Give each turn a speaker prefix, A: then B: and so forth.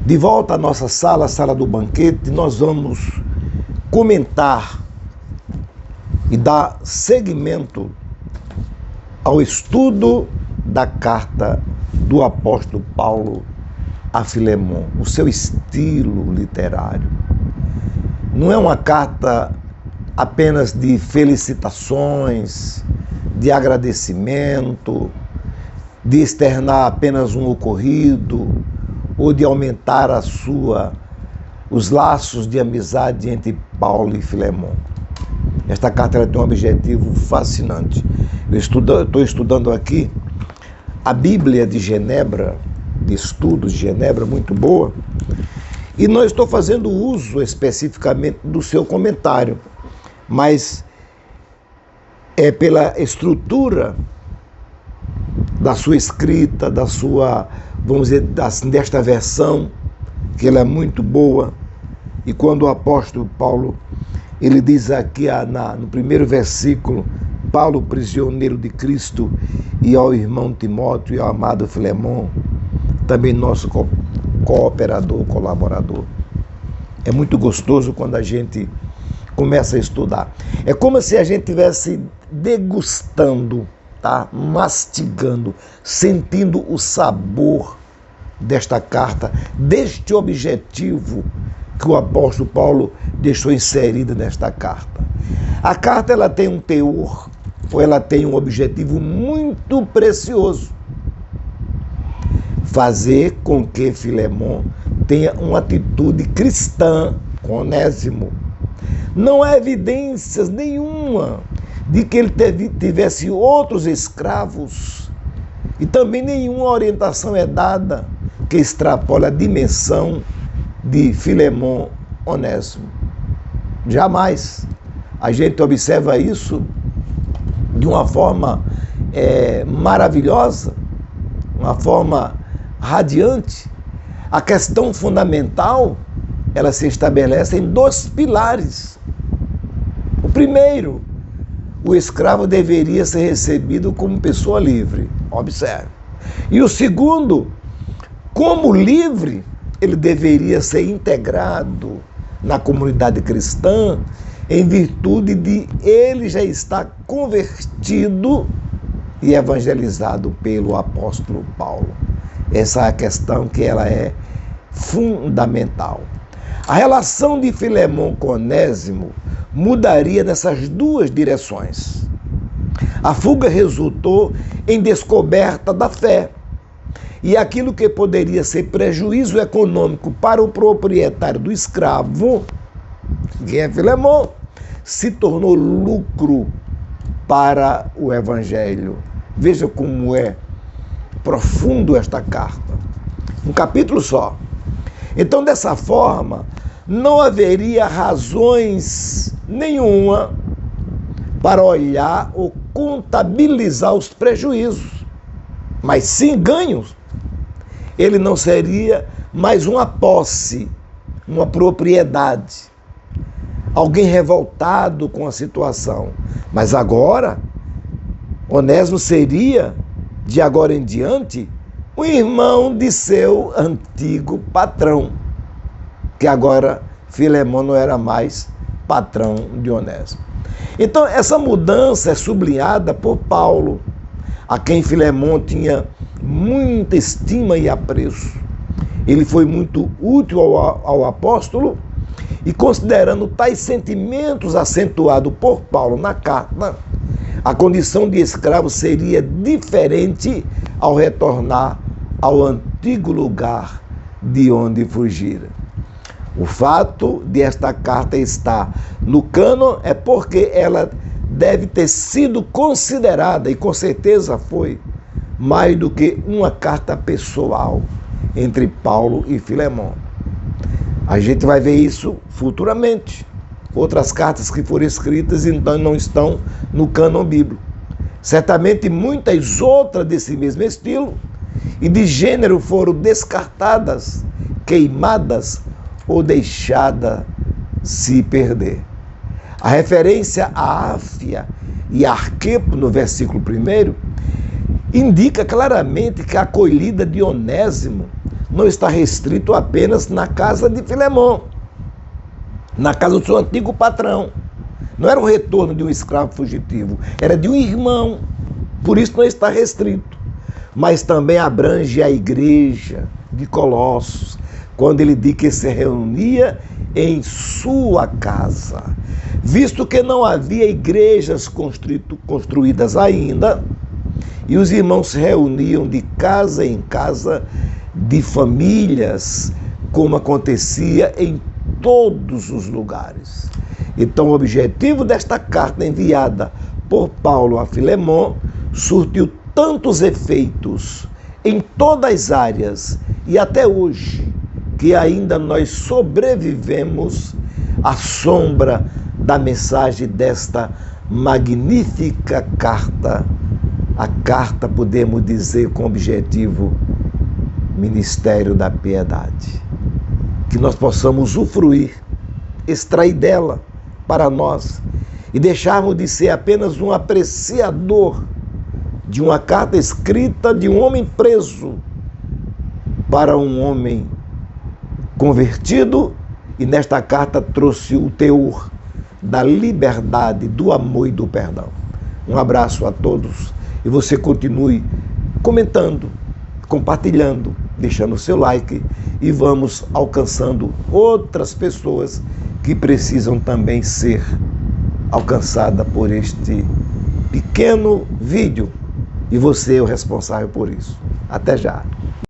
A: De volta à nossa sala, a sala do banquete, nós vamos comentar e dar seguimento ao estudo da carta do apóstolo Paulo a Filemon, o seu estilo literário. Não é uma carta apenas de felicitações, de agradecimento, de externar apenas um ocorrido ou de aumentar os laços de amizade entre Paulo e Filemon. Esta carta tem um objetivo fascinante. Eu estou estudando aqui a Bíblia de Genebra, de estudos de Genebra, muito boa, e não estou fazendo uso especificamente do seu comentário, mas é pela estrutura da sua escrita, da sua, vamos dizer, desta versão, que ela é muito boa. E quando o apóstolo Paulo, ele diz aqui no primeiro versículo, Paulo, prisioneiro de Cristo, e ao irmão Timóteo e ao amado Filemon, também nosso cooperador, colaborador. É muito gostoso quando a gente começa a estudar. É como se a gente estivesse degustando, tá? Mastigando, sentindo o sabor desta carta, deste objetivo que o apóstolo Paulo deixou inserida nesta carta. A carta ela tem um teor, ou ela tem um objetivo muito precioso: fazer com que Filemon tenha uma atitude cristã com Onésimo. Não há evidências nenhuma de que ele tivesse outros escravos, e também nenhuma orientação é dada que extrapole a dimensão de Filemon Onésimo. Jamais. A gente observa isso de uma forma maravilhosa, uma forma radiante. A questão fundamental, ela se estabelece em dois pilares. O primeiro, o escravo deveria ser recebido como pessoa livre. Observe. E o segundo, como livre, ele deveria ser integrado na comunidade cristã em virtude de ele já estar convertido e evangelizado pelo apóstolo Paulo. Essa é a questão que ela é fundamental. A relação de Filemon com Onésimo mudaria nessas duas direções. A fuga resultou em descoberta da fé, e aquilo que poderia ser prejuízo econômico para o proprietário do escravo, que é Filemon, se tornou lucro para o evangelho. Veja como é profundo esta carta. Um capítulo só. Então, dessa forma, não haveria razões nenhuma para olhar ou contabilizar os prejuízos, mas sim ganhos. Ele não seria mais uma posse, uma propriedade, alguém revoltado com a situação. Mas agora, Onésimo seria, de agora em diante, o irmão de seu antigo patrão, que agora Filemon não era mais patrão de Onésimo. Então, essa mudança é sublinhada por Paulo, a quem Filemon tinha muita estima e apreço. Ele foi muito útil ao apóstolo, e considerando tais sentimentos acentuados por Paulo na carta, a condição de escravo seria diferente ao retornar ao antigo lugar de onde fugira. O fato de esta carta estar no cânon é porque ela deve ter sido considerada, e com certeza foi, mais do que uma carta pessoal entre Paulo e Filemon. A gente vai ver isso futuramente. Outras cartas que foram escritas então não estão no cânon bíblico. Certamente muitas outras desse mesmo estilo e de gênero foram descartadas, queimadas ou deixadas se perder. A referência a Áfia e Arquipo no versículo 1 indica claramente que a acolhida de Onésimo não está restrito apenas na casa de Filemão, na casa do seu antigo patrão. Não era o retorno de um escravo fugitivo, era de um irmão, por isso não está restrito. Mas também abrange a igreja de Colossos, quando ele diz que se reunia em sua casa. Visto que não havia igrejas construídas ainda, e os irmãos se reuniam de casa em casa, de famílias, como acontecia em todos os lugares. Então, o objetivo desta carta enviada por Paulo a Filemão surtiu tantos efeitos em todas as áreas e até hoje, que ainda nós sobrevivemos à sombra da mensagem desta magnífica carta. A carta, podemos dizer, com objetivo Ministério da Piedade. Que nós possamos usufruir, extrair dela para nós e deixarmos de ser apenas um apreciador de uma carta escrita de um homem preso para um homem convertido, e nesta carta trouxe o teor da liberdade, do amor e do perdão. Um abraço a todos e você continue comentando, compartilhando, deixando o seu like e vamos alcançando outras pessoas que precisam também ser alcançadas por este pequeno vídeo. E você é o responsável por isso. Até já.